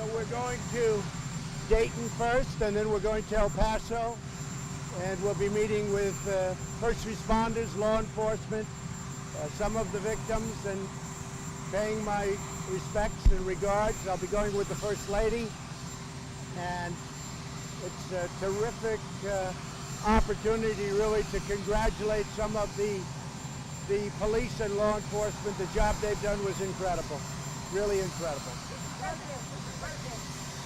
So we're going to Dayton first, and then we're going to El Paso, and we'll be meeting with first responders, law enforcement, some of the victims, and paying my respects and regards. I'll be going with the First Lady, and it's a terrific opportunity really to congratulate some of the police and law enforcement. The job they've done was incredible, really incredible. President,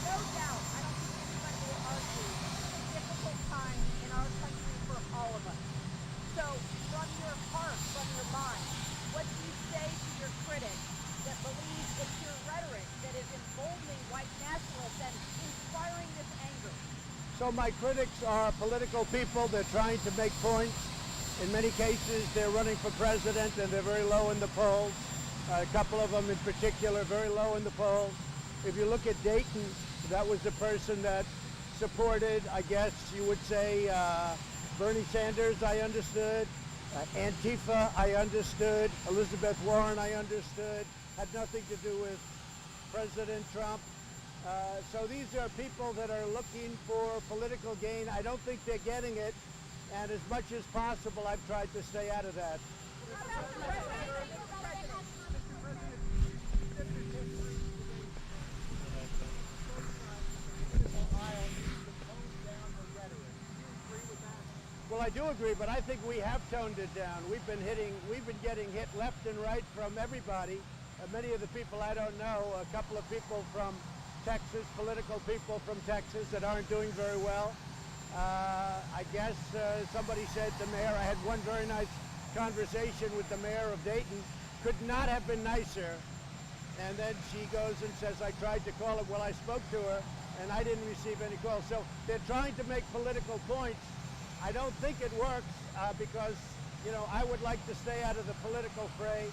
no doubt, I don't think anybody will argue, it's a difficult time in our country for all of us. So, from your heart, from your mind, what do you say to your critics that believe it's your rhetoric that is emboldening white nationalists and inspiring this anger? So my critics are political people. They're trying to make points. In many cases, they're running for president, and they're very low in the polls. A couple of them in particular, very low in the polls. If you look at Dayton, that was the person that supported, I guess you would say, Bernie Sanders, I understood. Antifa, I understood. Elizabeth Warren, I understood. Had nothing to do with President Trump. So these are people that are looking for political gain. I don't think they're getting it. And as much as possible, I've tried to stay out of that. Well, I do agree, but I think we have toned it down. We've been getting hit left and right from everybody. Many of the people I don't know, a couple of people from Texas, political people from Texas that aren't doing very well. I guess somebody said the mayor, I had one very nice conversation with the mayor of Dayton, could not have been nicer. And then she goes and says, I tried to call her. Well, I spoke to her, and I didn't receive any calls. So they're trying to make political points. I don't think it works because, you know, I would like to stay out of the political fray.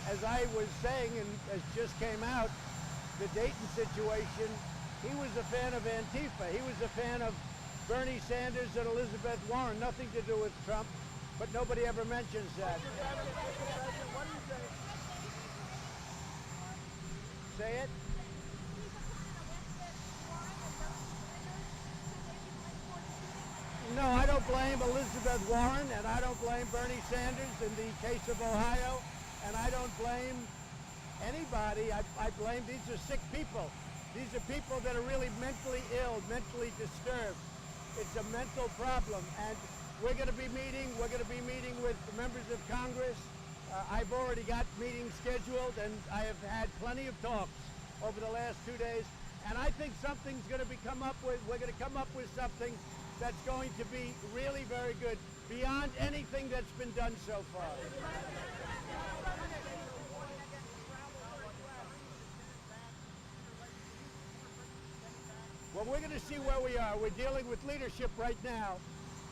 As I was saying, and as just came out, the Dayton situation, he was a fan of Antifa. He was a fan of Bernie Sanders and Elizabeth Warren. Nothing to do with Trump, but nobody ever mentions that. Say it? No, I don't blame Elizabeth Warren, and I don't blame Bernie Sanders in the case of Ohio, and I don't blame anybody. I blame, these are sick people. These are people that are really mentally ill, mentally disturbed. It's a mental problem, and we're going to be meeting with members of Congress. I've already got meetings scheduled, and I have had plenty of talks over the last 2 days, and I think something's going to we're going to come up with something that's going to be really very good, beyond anything that's been done so far. Well, we're going to see where we are. We're dealing with leadership right now.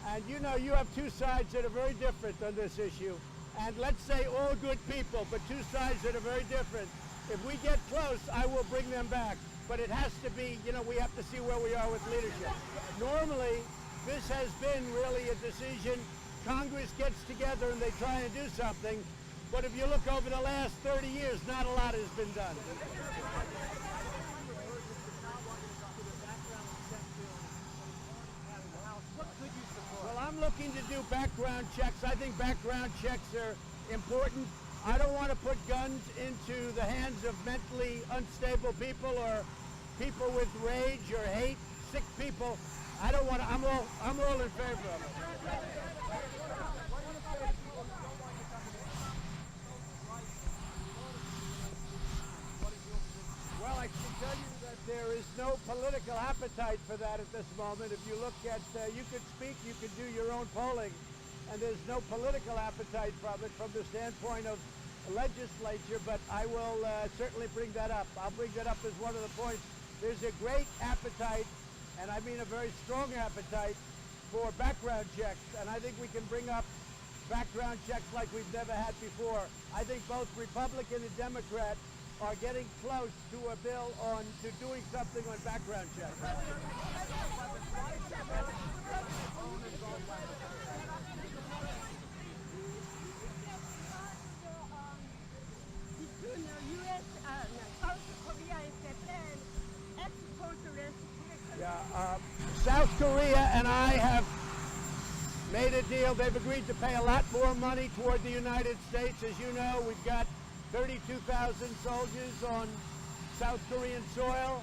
And you know, you have two sides that are very different on this issue. And let's say all good people, but two sides that are very different. If we get close, I will bring them back. But it has to be, you know, we have to see where we are with leadership. Normally, this has been really a decision. Congress gets together and they try and do something. But if you look over the last 30 years, not a lot has been done. Well, I'm looking to do background checks. I think background checks are important. I don't want to put guns into the hands of mentally unstable people or people with rage or hate, sick people. I don't want to, I'm all in favor of it. Well, I can tell you that there is no political appetite for that at this moment. If you look at, you could speak, you could do your own polling, and there's no political appetite from it from the standpoint of the legislature, but I will certainly bring that up. I'll bring that up as one of the points. There's a great appetite, and I mean a very strong appetite, for background checks, and I think we can bring up background checks like we've never had before. I think both Republican and Democrat are getting close to a bill to doing something on background checks. Between the U.S. and South Korea and Japan, Korea and I have made a deal. They've agreed to pay a lot more money toward the United States. As you know, we've got 32,000 soldiers on South Korean soil,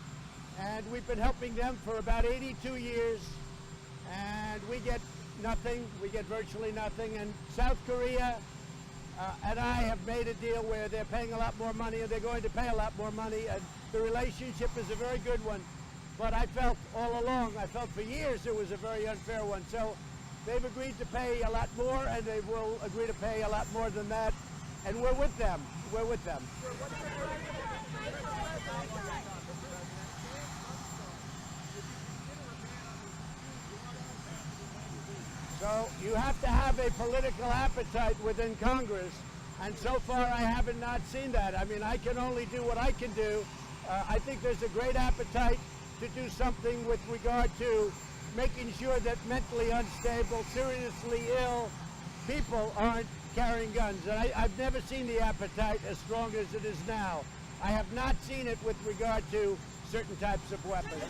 and we've been helping them for about 82 years, and we get nothing. We get virtually nothing. And South Korea and I have made a deal where they're paying a lot more money, and they're going to pay a lot more money, and the relationship is a very good one. But I felt all along, I felt for years it was a very unfair one. So they've agreed to pay a lot more, and they will agree to pay a lot more than that, and we're with them. We're with them. So you have to have a political appetite within Congress, and so far I haven't not seen that. I mean, I can only do what I can do. I think there's a great appetite to do something with regard to making sure that mentally unstable, seriously ill people aren't carrying guns. And I've never seen the appetite as strong as it is now. I have not seen it with regard to certain types of weapons.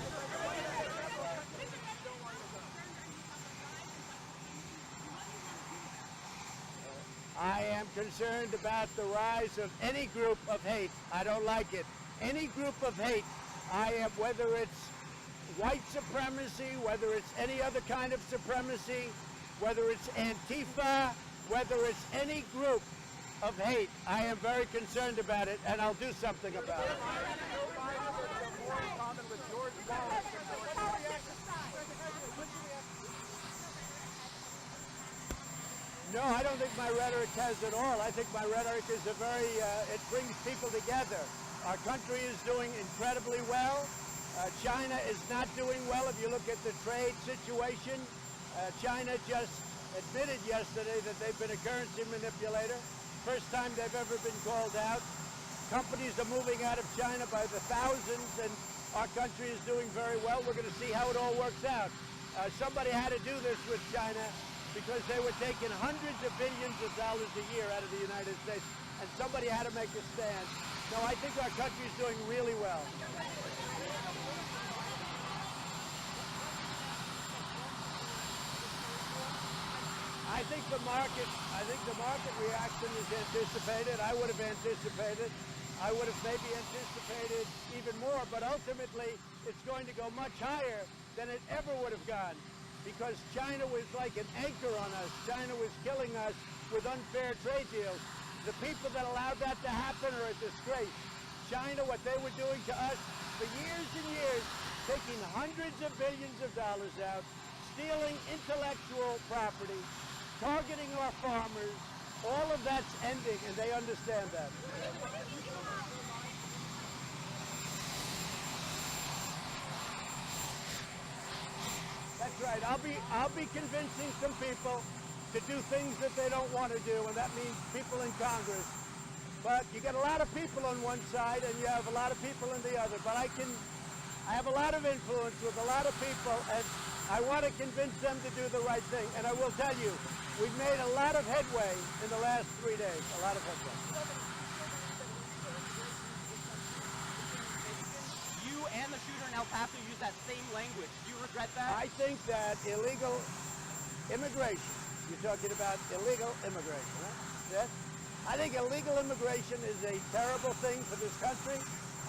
I am concerned about the rise of any group of hate. I don't like it. Any group of hate. I am, whether it's white supremacy, whether it's any other kind of supremacy, whether it's Antifa, whether it's any group of hate, I am very concerned about it, and I'll do something about it. No, I don't think my rhetoric has at all. I think my rhetoric is a very, it brings people together. Our country is doing incredibly well. China is not doing well. If you look at the trade situation, China just admitted yesterday that they've been a currency manipulator. First time they've ever been called out. Companies are moving out of China by the thousands, and our country is doing very well. We're going to see how it all works out. Somebody had to do this with China because they were taking hundreds of billions of dollars a year out of the United States, and somebody had to make a stand. No, I think our country is doing really well. I think the market reaction is anticipated. I would have anticipated. I would have maybe anticipated even more, but ultimately it's going to go much higher than it ever would have gone, because China was like an anchor on us. China was killing us with unfair trade deals. The people that allowed that to happen are a disgrace. China, what they were doing to us for years and years, taking hundreds of billions of dollars out, stealing intellectual property, targeting our farmers, all of that's ending, and they understand that. That's right. I'll be convincing some people to do things that they don't want to do, and that means people in Congress. But you get a lot of people on one side, and you have a lot of people on the other. But I have a lot of influence with a lot of people, and I want to convince them to do the right thing. And I will tell you, we've made a lot of headway in the last 3 days. A lot of headway. You and the shooter in El Paso use that same language. Do you regret that? I think that illegal immigration, you're talking about illegal immigration, huh? Yes? I think illegal immigration is a terrible thing for this country.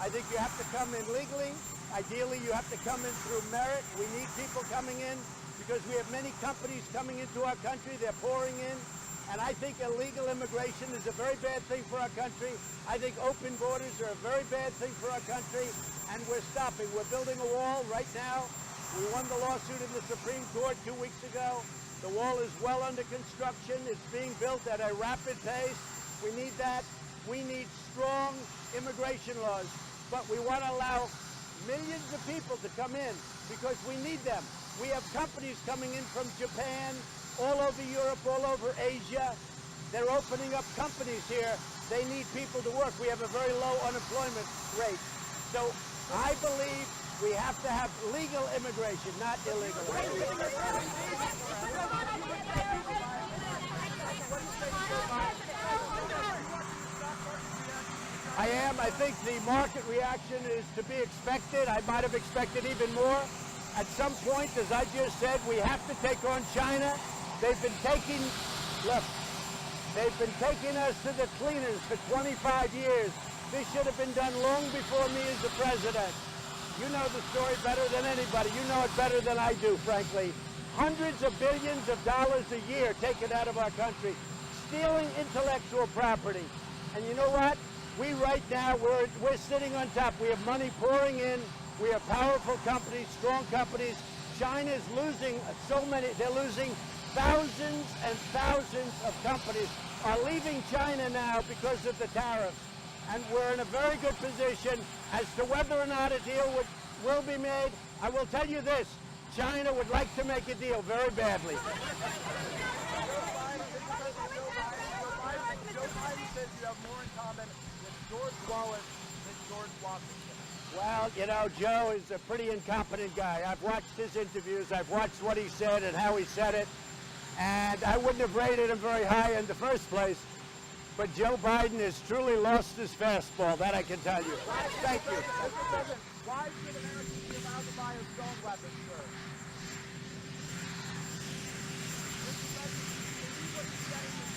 I think you have to come in legally. Ideally, you have to come in through merit. We need people coming in because we have many companies coming into our country. They're pouring in. And I think illegal immigration is a very bad thing for our country. I think open borders are a very bad thing for our country. And we're stopping. We're building a wall right now. We won the lawsuit in the Supreme Court 2 weeks ago. The wall is well under construction. It's being built at a rapid pace. We need that. We need strong immigration laws. But we want to allow millions of people to come in because we need them. We have companies coming in from Japan, all over Europe, all over Asia. They're opening up companies here. They need people to work. We have a very low unemployment rate. So I believe we have to have legal immigration, not illegal immigration. I am. I think the market reaction is to be expected. I might have expected even more. At some point, as I just said, we have to take on China. They've been taking, look, they've been taking us to the cleaners for 25 years. This should have been done long before me as the president. You know the story better than anybody. You know it better than I do, frankly. Hundreds of billions of dollars a year taken out of our country, stealing intellectual property. And you know what? We right now, we're sitting on top. We have money pouring in. We have powerful companies, strong companies. China's losing so many, they're losing thousands and thousands of companies are leaving China now because of the tariffs. And we're in a very good position as to whether or not a deal will be made. I will tell you this, China would like to make a deal very badly. Joe Biden says you have more in common with George Wallace than George Washington. Well, you know, Joe is a pretty incompetent guy. I've watched his interviews. I've watched what he said and how he said it. And I wouldn't have rated him very high in the first place. But Joe Biden has truly lost his fastball, that I can tell you. Thank you. Mr. President, why should Americans be allowed to buy assault weapons, sir? Mr. President, you believe what he's saying